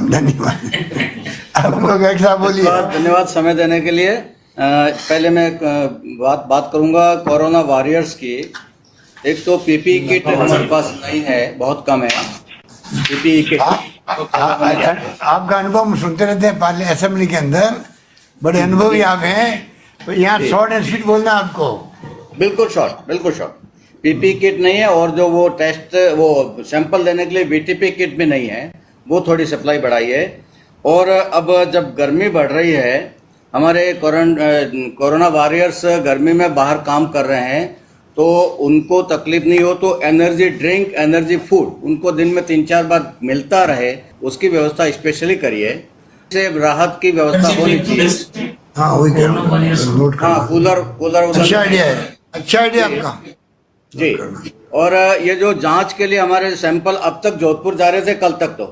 धन्यवाद। आप लोग एक साथ बोलिए। धन्यवाद समय देने के लिए। पहले मैं बात करूंगा कोरोना वॉरियर्स की। एक तो पीपीई किट हमारे पास नहीं है, बहुत कम है पीपीई किट। आपका अनुभव हम सुनते रहते हैं पार्लियामेंट असेंबली के अंदर, बड़े अनुभवी आप हैं, तो यहाँ शॉर्ट एंड स्वीट बोलना आपको। बिल्कुल शॉर्ट। पीपीई किट नहीं है, और जो वो टेस्ट वो सैंपल देने के लिए बीटीपी किट भी नहीं है, वो थोड़ी सप्लाई बढ़ाई है। और अब जब गर्मी बढ़ रही है, हमारे कोरोना वॉरियर्स गर्मी में बाहर काम कर रहे हैं, तो उनको तकलीफ नहीं हो तो एनर्जी ड्रिंक, एनर्जी फूड उनको दिन में 3-4 बार मिलता रहे, उसकी व्यवस्था स्पेशली करिए। से राहत की व्यवस्था होनी चाहिए। हाँ वही कह रहा हूँ। हाँ, कूलर अच्छा आइडिया है, अच्छा आइडिया आपका जी। और ये जो जांच के लिए हमारे सैंपल अब तक जोधपुर जा रहे थे कल तक, तो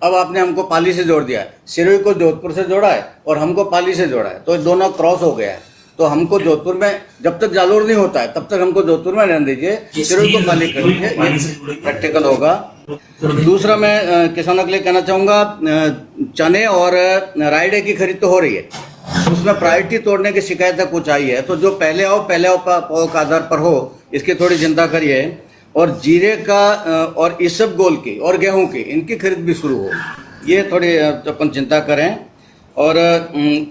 अब आपने हमको पाली से जोड़ दिया है। सिरोही को जोधपुर से जोड़ा है और हमको पाली से जोड़ा है, तो दोनों क्रॉस हो गया है। तो हमको जोधपुर में, जब तक जालोर नहीं होता है तब तक हमको जोधपुर में रहने दीजिए, सिरोही को पाली कर दीजिए, ये प्रैक्टिकल होगा। दूसरा मैं किसानों के लिए कहना चाहूँगा, चने और रायडे की खरीद तो हो रही है, उसमें प्रायोरिटी तोड़ने की शिकायतें कुछ आई है, तो जो पहले आओ पाओ का आधार पर हो, इसकी थोड़ी चिंता करिए। और जीरे का और इसबगोल की और गेहूं की, इनकी खरीद भी शुरू हो, ये थोड़ी अपन चिंता करें। और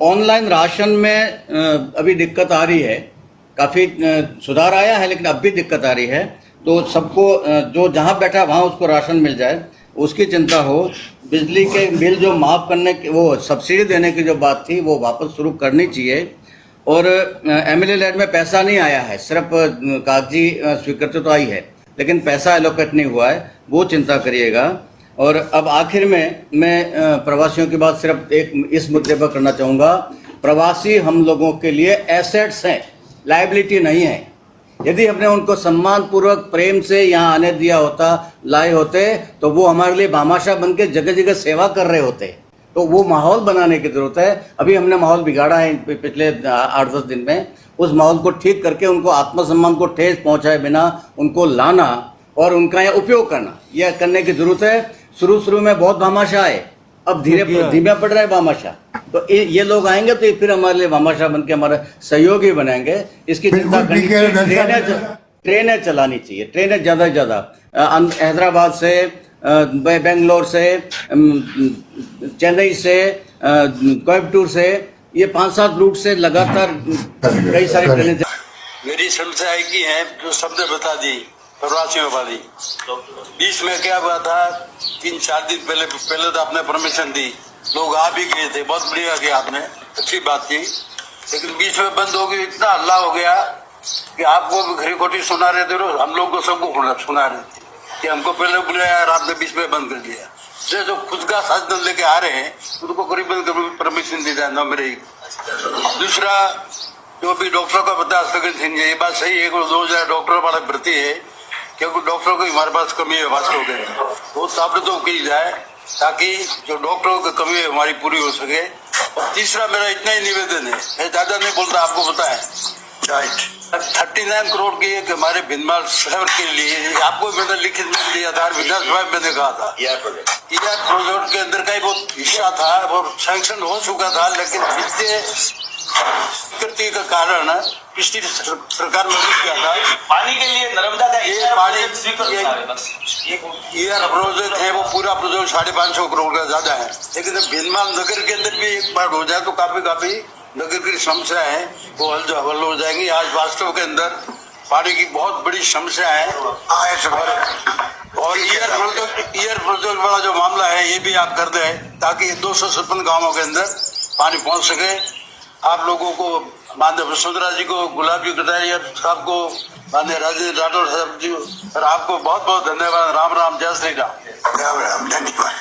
ऑनलाइन राशन में अभी दिक्कत आ रही है, काफ़ी सुधार आया है लेकिन अब भी दिक्कत आ रही है, तो सबको जो जहां बैठा वहां उसको राशन मिल जाए, उसकी चिंता हो। बिजली के बिल जो माफ़ करने की, वो सब्सिडी देने की जो बात थी, वो वापस शुरू करनी चाहिए। और एमएलए लैंड में पैसा नहीं आया है, सिर्फ कागजी स्वीकृति तो आई है, लेकिन पैसा एलोकेट नहीं हुआ है, वो चिंता करिएगा। और अब आखिर में मैं प्रवासियों की बात सिर्फ एक इस मुद्दे पर करना चाहूँगा। प्रवासी हम लोगों के लिए एसेट्स हैं, लायबिलिटी नहीं है। यदि हमने उनको सम्मान पूर्वक प्रेम से यहाँ आने दिया होता, लाए होते, तो वो हमारे लिए भामाशाह बन के जगह जगह सेवा कर रहे होते। तो वो माहौल बनाने की जरूरत है। अभी हमने माहौल बिगाड़ा है पिछले 8-10 दिन में। उस माहौल को ठीक करके उनको आत्मसम्मान को ठेस पहुंचाए बिना उनको लाना और उनका यहाँ उपयोग करना, यह करने की जरूरत है। शुरू में बहुत भामाशाह है, अब धीमे पड़ रहा है भामाशाह। तो ये लोग आएंगे तो फिर हमारे लिए भामाशाह बन के हमारे सहयोगी बनेंगे। इसकी चिंता करनी चाहिए। ट्रेनें चलानी चाहिए, ट्रेनें ज़्यादा से ज़्यादा, हैदराबाद से, बेंगलोर से, चेन्नई से, कोयम्बटूर से, ये 5-7 रूट से लगातार कई सारी ट्रेनें। मेरी समस्या एक ही है जो सबने बता दी, प्रवासियों वाली। बीच में क्या हुआ था, 3-4 दिन पहले तो आपने परमिशन दी, लोग आ भी गए थे, बहुत बढ़िया किया आपने, अच्छी बात थी। लेकिन बीच में बंद हो गई, इतना हल्ला हो गया कि आपको भी घड़ी खोटी सुना रहे थे, हम लोग को सबको सुना रहे थे कि हमको पहले बुलाया और आपने बीच में बंद कर दिया। जो खुद का साधन लेके आ रहे हैं उनको करीबन परमिशन दी जाए ना मेरे। दूसरा, जो भी डॉक्टरों का बता सकते, ये बात सही है, 2000 डॉक्टर वाला भर्ती है, क्योंकि डॉक्टरों की हमारे पास कमी है वास्तव के, वो साबित की जाए ताकि जो डॉक्टरों की कमी है हमारी पूरी हो सके। और तीसरा मेरा इतना ही निवेदन है, मैं ज्यादा नहीं बोलता, आपको पता है 39 करोड़ की एक हमारे भिंडमाल शहर के लिए आपको मैंने लिखित में दिया था, विधानसभा में मैंने कहा था प्रोजेक्ट के अंदर का ही वो हिस्सा था, वो सैंक्शन हो चुका था, लेकिन वित्तीय स्वीकृति का कारण पिछली सरकार में रुक गया था। पानी के लिए नर्मदा का ये पानी ये प्रोजेक्ट है, वो पूरा प्रोजेक्ट 550 करोड़ का ज्यादा है। लेकिन भिंडमाल नगर के अंदर भी एक बार हो जाए तो काफी नगर की समस्या है वो हल हो जाएंगी। आज वास्तव के अंदर पानी की बहुत बड़ी समस्या है। और ईयर प्रोजेक्ट वाला जो मामला है ये भी आप कर दें ताकि 256 गांवों के अंदर पानी पहुंच सके। आप लोगों को माननीय वसुंधरा जी को, गुलाब जी कटारिया साहब को, माननीय राजेंद्र राठौर साहब जी और आपको बहुत बहुत धन्यवाद। राम राम, जय श्री राम। राम राम, धन्यवाद।